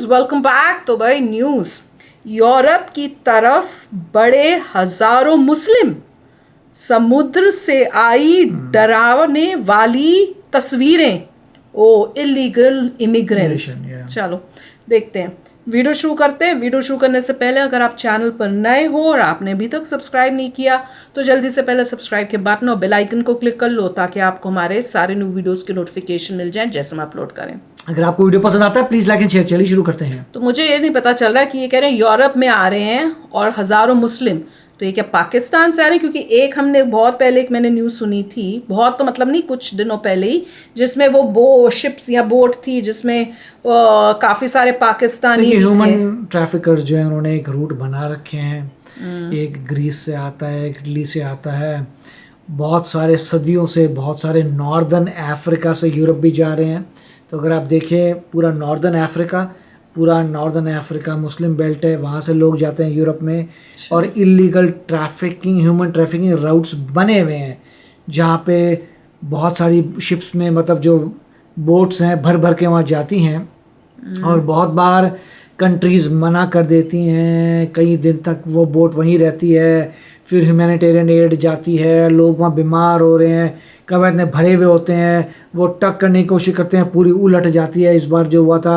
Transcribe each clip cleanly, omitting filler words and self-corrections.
Welcome back. तो भाई news, Europe की तरफ बड़े हजारों मुस्लिम, समुद्र से आई डरावने वाली तस्वीरें। ओ इलीगल इमिग्रेंट्स। चलो देखते हैं, वीडियो शुरू करते हैं। वीडियो शुरू करने से पहले अगर आप चैनल पर नए हो और आपने अभी तक सब्सक्राइब नहीं किया तो जल्दी से पहले सब्सक्राइब के बटन और बेल आइकन को क्लिक कर लो ताकि आपको हमारे सारे न्यू वीडियोस के नोटिफिकेशन मिल जाएं जैसे हम अपलोड करें। अगर आपको वीडियो पसंद आता है प्लीज लाइक एंड शेयर। चलिए शुरू करते हैं। तो मुझे ये नहीं पता चल रहा है कि ये कह रहे हैं यूरोप में आ रहे हैं और हजारों मुस्लिम, तो ये क्या पाकिस्तान से आ रहे हैं? क्योंकि एक हमने बहुत पहले एक मैंने न्यूज़ सुनी थी, बहुत तो मतलब नहीं, कुछ दिनों पहले ही, जिसमें वो शिप्स या बोट थी जिसमें काफ़ी सारे पाकिस्तानी ह्यूमन ट्रैफिकर्स जो है उन्होंने एक रूट बना रखे हैं। एक ग्रीस से आता है, एक इटली से आता है, बहुत सारे सदियों से बहुत सारे नॉर्दर्न अफ्रीका से यूरोप भी जा रहे हैं। तो अगर आप देखें पूरा नॉर्दर्न अफ्रीका मुस्लिम बेल्ट है, वहाँ से लोग जाते हैं यूरोप में और illegal trafficking, human trafficking routes बने हुए हैं जहाँ पे बहुत सारी शिप्स में मतलब जो बोट्स हैं भर भर के वहाँ जाती हैं और बहुत बार कंट्रीज़ मना कर देती हैं, कई दिन तक वो बोट वहीं रहती है, फिर ह्यूमैनिटेरियन एड जाती है, लोग वहाँ बीमार हो रहे हैं, कब इतने भरे हुए होते हैं, वो टक करने की कोशिश करते हैं, पूरी उलट जाती है। इस बार जो हुआ था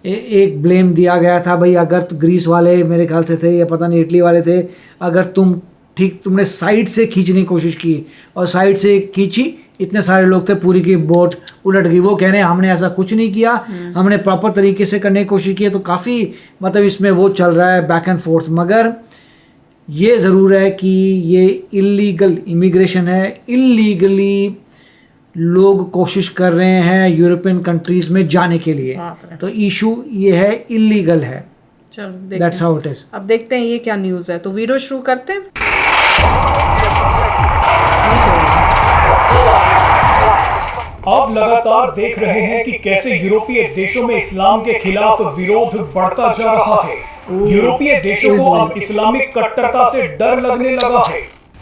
एक ब्लेम दिया गया था, भाई अगर ग्रीस वाले मेरे ख्याल से थे या पता नहीं इटली वाले थे, अगर तुमने साइड से खींचने की कोशिश की और साइड से खींची, इतने सारे लोग थे, पूरी की बोट उलट गई। वो कह रहे हैं हमने ऐसा कुछ नहीं किया, हमने प्रॉपर तरीके से करने की कोशिश की है। तो काफ़ी मतलब इसमें वो चल रहा है बैक एंड फोर्थ। मगर ये ज़रूर है कि ये इलीगल इमिग्रेशन है, इलीगली लोग कोशिश कर रहे हैं यूरोपियन कंट्रीज़ में जाने के लिए। तो इशू ये है, इलीगल है। चलो दैट्स हाउ इट इज़। अब देखते हैं ये क्या न्यूज़ है। तो वीडियो शुरू करते हैं। आप लगातार देख रहे हैं कि कैसे यूरोपीय देशों में इस्लाम के खिलाफ विरोध बढ़ता जा रहा है। यूरोपीय देशों को अब इस्लामिक कट्टरता से डर लगने लगा है।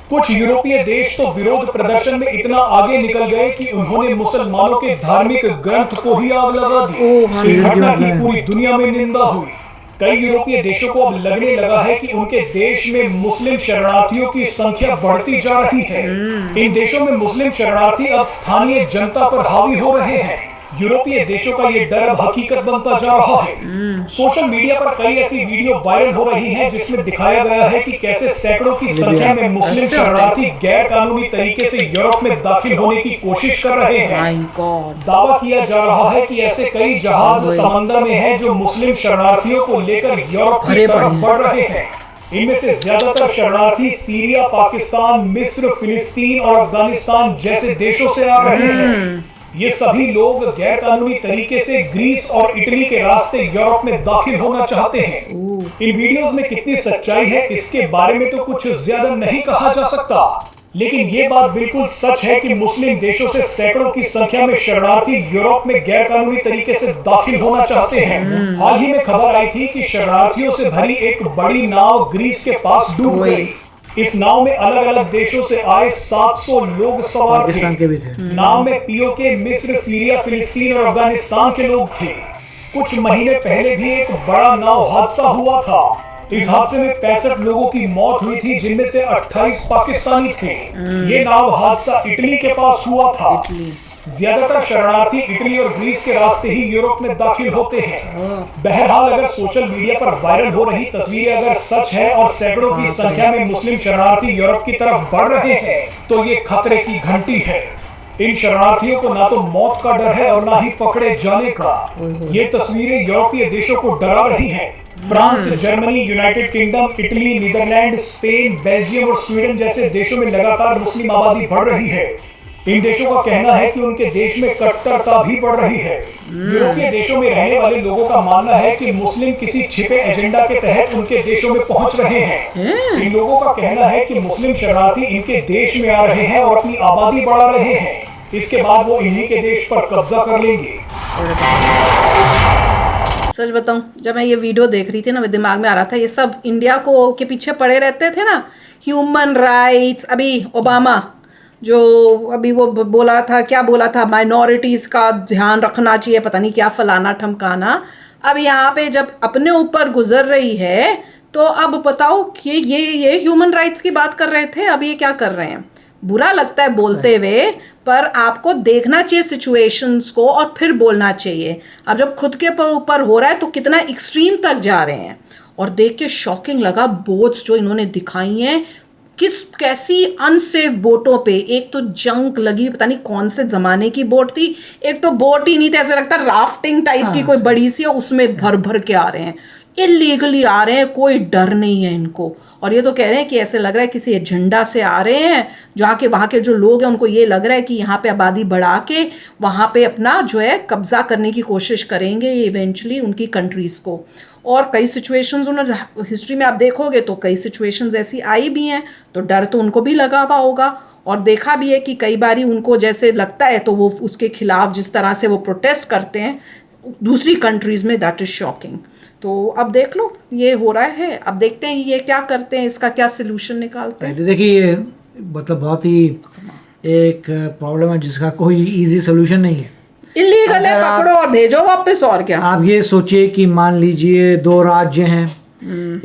कुछ यूरोपीय देश तो विरोध प्रदर्शन में इतना आगे निकल गए कि उन्होंने मुसलमानों के धार्मिक ग्रंथ को ही आग लगा दी। इस घटना की पूरी दुनिया में निंदा हुई। कई यूरोपीय देशों को अब लगने लगा है कि उनके देश में मुस्लिम शरणार्थियों की संख्या बढ़ती जा रही है। इन देशों में मुस्लिम शरणार्थी अब स्थानीय जनता पर हावी हो रहे हैं। यूरोपीय देशों का ये डर अब हकीकत बनता जा रहा है। सोशल मीडिया पर कई ऐसी वीडियो वायरल हो रही हैं जिसमें दिखाया गया है कि कैसे सैकड़ों की संख्या में मुस्लिम शरणार्थी गैर कानूनी तरीके से यूरोप में दाखिल होने की कोशिश कर रहे हैं। दावा किया जा रहा है कि ऐसे कई जहाज समंदर में हैं जो मुस्लिम शरणार्थियों को लेकर यूरोप की तरफ बढ़ रहे हैं। इनमें से ज्यादातर शरणार्थी सीरिया, पाकिस्तान, मिस्र, फिलिस्तीन और अफगानिस्तान जैसे देशों से आ रहे हैं। ये सभी लोग गैर कानूनी तरीके से ग्रीस और इटली के रास्ते यूरोप में दाखिल होना चाहते हैं। इन वीडियोस में कितनी सच्चाई है इसके बारे में तो कुछ ज्यादा नहीं कहा जा सकता, लेकिन ये बात बिल्कुल सच है कि मुस्लिम देशों से सैकड़ों की संख्या में शरणार्थी यूरोप में गैर कानूनी तरीके से दाखिल होना चाहते हैं। हाल ही में खबर आई थी कि शरणार्थियों से भरी एक बड़ी नाव ग्रीस के पास डूब गई। इस नाव में अलग अलग देशों से आए 700 लोग सवार थे। नाव में पीओके, मिस्र, सीरिया, फिलिस्तीन और अफगानिस्तान के लोग थे। कुछ महीने पहले भी एक बड़ा नाव हादसा हुआ था। इस हादसे में 65 लोगों की मौत हुई थी, जिनमें से 28 पाकिस्तानी थे। ये नाव हादसा इटली के पास हुआ था। ज्यादातर शरणार्थी इटली और ग्रीस के रास्ते ही यूरोप में दाखिल होते हैं। बहरहाल अगर सोशल मीडिया पर वायरल हो रही तस्वीरें अगर सच है और सैकड़ों की संख्या में मुस्लिम शरणार्थी यूरोप की तरफ बढ़ रहे हैं तो ये खतरे की घंटी है। इन शरणार्थियों को ना तो मौत का डर है और ना ही पकड़े जाने का। ये तस्वीरें यूरोपीय देशों को डरा रही हैं। France, Germany, United Kingdom, Italy, Netherlands, Spain, Belgium और स्वीडन जैसे देशों में लगातार मुस्लिम आबादी बढ़ रही है। इन देशों का कहना है कि उनके देश में कट्टरता भी बढ़ रही है। यूरोपीय देशों में रहने वाले लोगों का मानना है कि मुस्लिम किसी छिपे एजेंडा के तहत उनके देशों में पहुंच रहे हैं। इन लोगों का कहना है कि मुस्लिम शरणार्थी इनके देश में आ रहे हैं और अपनी आबादी बढ़ा रहे हैं। इसके बाद वो इन्हीं के देश पर कब्जा कर लेंगे। सच बताऊं, जब मैं ये वीडियो देख रही थी ना, मेरे दिमाग में आ रहा था ये सब इंडिया को के पीछे पड़े रहते थे ना, ह्यूमन राइट्स। अभी ओबामा जो अभी वो बोला था, क्या बोला था, माइनॉरिटीज़ का ध्यान रखना चाहिए, पता नहीं क्या फलाना ठमकाना। अब यहाँ पे जब अपने ऊपर गुजर रही है तो अब बताओ कि ये ह्यूमन राइट्स की बात कर रहे थे, अब ये क्या कर रहे हैं। बुरा लगता है बोलते हुए, पर आपको देखना चाहिए सिचुएशंस को और फिर बोलना चाहिए। अब जब खुद के ऊपर हो रहा है तो कितना एक्सट्रीम तक जा रहे हैं। और देख के शॉकिंग लगा बोट्स जो इन्होंने दिखाई हैं, कैसी अनसेफ बोटों पे। एक तो जंक लगी, पता नहीं कौन से जमाने की बोट थी, एक तो बोट ही नहीं थी, ऐसा लगता राफ्टिंग टाइप की कोई बड़ी सी, उसमें भर भर के आ रहे हैं, इलीगली आ रहे हैं, कोई डर नहीं है इनको। और ये तो कह रहे हैं कि ऐसे लग रहा है किसी एजेंडा से आ रहे हैं, जहाँ के वहाँ के जो लोग हैं उनको ये लग रहा है कि यहाँ पे आबादी बढ़ा के वहाँ पे अपना जो है कब्जा करने की कोशिश करेंगे ये इवेंचुअली उनकी कंट्रीज़ को। और कई सिचुएशंस उन्होंने हिस्ट्री में आप देखोगे तो कई सिचुएशंस ऐसी आई भी हैं, तो डर तो उनको भी लगा हुआ होगा। और देखा भी है कि कई बारी उनको जैसे लगता है तो वो उसके खिलाफ जिस तरह से वो प्रोटेस्ट करते हैं दूसरी कंट्रीज़ में, दैट इज़ शॉकिंग। तो अब देख लो ये हो रहा है, अब देखते हैं ये क्या करते हैं, इसका क्या सोल्यूशन निकालते हैं। देखिए ये मतलब बहुत ही एक प्रॉब्लम है जिसका कोई इजी सोल्यूशन नहीं है। इलीगल है, पकड़ो और भेजो वापस, और क्या। आप ये सोचिए कि मान लीजिए 2 राज्य हैं,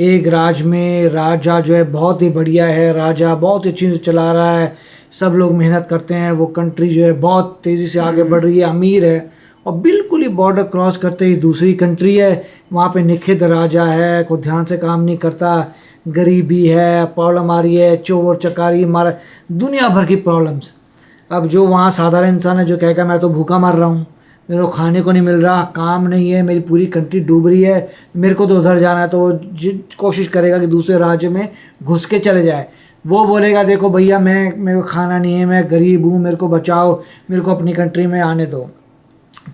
एक राज्य में राजा जो है बहुत ही बढ़िया है, राजा बहुत अच्छी से चला रहा है, सब लोग मेहनत करते हैं, वो कंट्री जो है बहुत तेज़ी से आगे बढ़ रही है, अमीर है। और बिल्कुल ही बॉर्डर क्रॉस करते ही दूसरी कंट्री है, वहाँ पे निखित राजा है, कोई ध्यान से काम नहीं करता, गरीबी है, प्रॉब्लम आ रही है, चोर चकारी मारा, दुनिया भर की प्रॉब्लम्स। अब जो वहाँ साधारण इंसान है जो कहेगा मैं तो भूखा मर रहा हूँ, मेरे को खाने को नहीं मिल रहा, काम नहीं है, मेरी पूरी कंट्री डूब रही है, मेरे को तो उधर जाना है, तो वो कोशिश करेगा कि दूसरे राज्य में घुस के चले जाए। वो बोलेगा देखो भैया मेरे को खाना नहीं है, मैं गरीब हूँ, मेरे को बचाओ, मेरे को अपनी कंट्री में आने दो।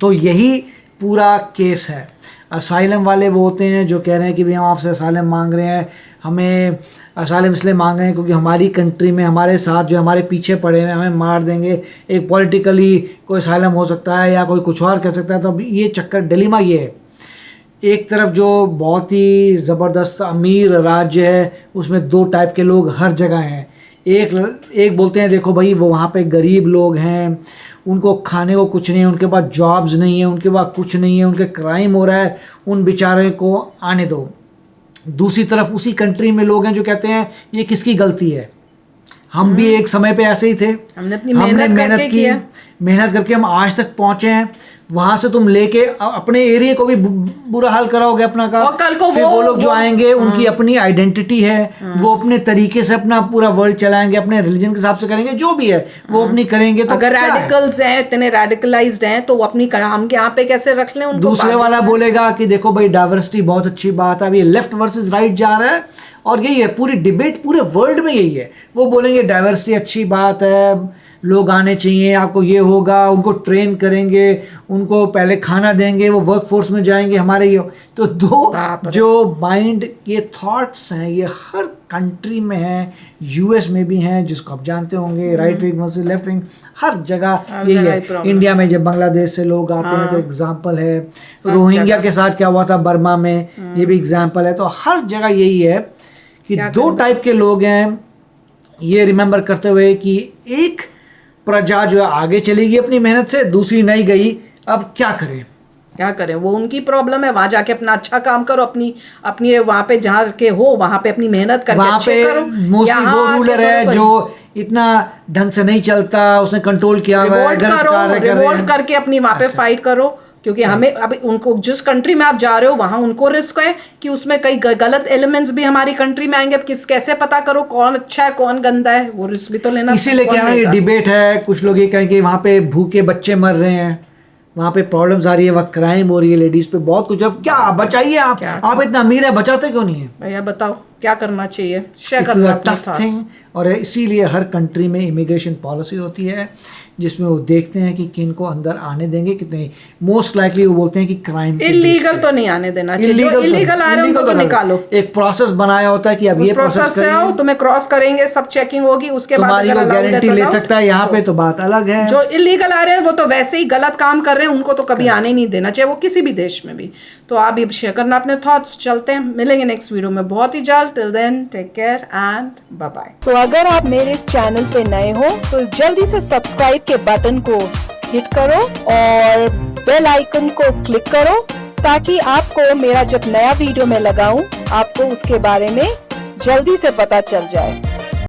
तो यही पूरा केस है। असाइलम वाले वो होते हैं जो कह रहे हैं कि भाई हम आपसे असाइलम मांग रहे हैं, हमें असाइलम इसलिए मांग रहे हैं क्योंकि हमारी कंट्री में हमारे साथ जो हमारे पीछे पड़े हैं हमें मार देंगे। एक पॉलिटिकली कोई असाइलम हो सकता है या कोई कुछ और कह सकता है। तो अब ये चक्कर डिलेमा ये है, एक तरफ जो बहुत ही ज़बरदस्त अमीर राज्य है उसमें 2 टाइप के लोग हर जगह हैं। एक बोलते हैं देखो भाई वो वहाँ पे गरीब लोग हैं, उनको खाने को कुछ नहीं है, उनके पास जॉब्स नहीं है, उनके पास कुछ नहीं है, उनके क्राइम हो रहा है, उन बेचारे को आने दो। दूसरी तरफ उसी कंट्री में लोग हैं जो कहते हैं ये किसकी गलती है, हम भी एक समय पे ऐसे ही थे, हमने अपनी मेहनत करके हम आज तक पहुँचे हैं। वहाँ से तुम लेके अपने एरिया को भी बुरा हाल कराओगे अपना का, और कल को फिर वो लोग जो आएंगे उनकी अपनी आइडेंटिटी है, वो अपने तरीके से अपना पूरा वर्ल्ड चलाएंगे, अपने रिलीजन के हिसाब से करेंगे, जो भी है वो अपनी करेंगे। तो अगर रेडिकल्स हैं, इतने रेडिकलाइज्ड हैं, तो वो अपनी हम के यहाँ पे कैसे रख लें उनको। दूसरे वाला बोलेगा कि देखो भाई डाइवर्सिटी बहुत अच्छी बात है, अब ये लेफ्ट वर्सेस राइट जा रहा है और यही है पूरी डिबेट पूरे वर्ल्ड में यही है। वो बोलेंगे डाइवर्सिटी अच्छी बात है, लोग आने चाहिए, आपको ये होगा, उनको ट्रेन करेंगे, उनको पहले खाना देंगे, वो वर्क फोर्स में जाएंगे हमारे ये। तो 2 जो माइंड ये थॉट्स हैं ये हर कंट्री में हैं, यूएस में भी हैं जिसको आप जानते होंगे, right wing versus left wing, हर जगह यही है। इंडिया में जब बांग्लादेश से लोग आते हैं तो एग्जाम्पल है, रोहिंग्या के साथ क्या हुआ था बर्मा में, ये भी एग्जाम्पल है। तो हर जगह यही है कि 2 टाइप के लोग हैं। ये रिमेंबर करते हुए कि एक प्रजा जो है आगे चलेगी अपनी मेहनत से, दूसरी नहीं गई, अब क्या करें, वो उनकी प्रॉब्लम है। वहां जाके अपना अच्छा काम करो, अपनी वहां पे जहाँ के हो वहां पे अपनी मेहनत करके अच्छे करो। मोस्टली वो रूलर है जो इतना ढंग से नहीं चलता, उसने कंट्रोल किया हुआ है, रिवोल्ट करके अपनी वहां पे फाइट करो। क्योंकि हमें अब उनको जिस कंट्री में आप जा रहे हो वहां उनको रिस्क है कि उसमें कई गलत एलिमेंट्स भी हमारी कंट्री में आएंगे। अब कैसे पता करो कौन अच्छा है कौन गंदा है, वो रिस्क भी तो लेना। इसीलिए क्या है, ये डिबेट है। कुछ लोग ये कहेंगे वहाँ पे भूखे बच्चे मर रहे हैं, वहाँ पे प्रॉब्लम्स आ रही है, वहाँ क्राइम हो रही है, लेडीज पे बहुत कुछ। अब क्या बचाइए आप इतना अमीर है, बचाते क्यों नहीं है भैया, बताओ क्या करना चाहिए, शेयर करना टफ थिंग। और इसीलिए हर कंट्री में इमिग्रेशन पॉलिसी होती है जिसमें वो देखते हैं कि किन को अंदर आने देंगे कितने। मोस्ट लाइकली वो बोलते हैं कि क्राइम इलीगल तो नहीं आने देना चाहिए, इलीगल आ रहे हैं उनको तो निकालो। एक प्रोसेस बनाया होता है कि अब ये प्रोसेस से आओ, तुम्हें क्रॉस करेंगे, सब चेकिंग होगी, उसके बाद तुम्हारी वो गारंटी ले सकता है। यहाँ पे तो बात अलग है, जो इलीगल आ रहे हैं वो तो वैसे ही गलत काम कर रहे हैं, उनको तो कभी आने नहीं देना चाहिए, वो किसी भी देश में भी। तो आप भी शेयर करना अपने थॉट्स। चलते हैं, मिलेंगे नेक्स्ट वीडियो में बहुत ही जल्द। Till then take care and bye bye. तो अगर आप मेरे इस चैनल पे नए हो तो जल्दी से सब्सक्राइब के बटन को हिट करो और बेल आइकन को क्लिक करो ताकि आपको मेरा जब नया वीडियो मैं लगाऊं आपको उसके बारे में जल्दी से पता चल जाए।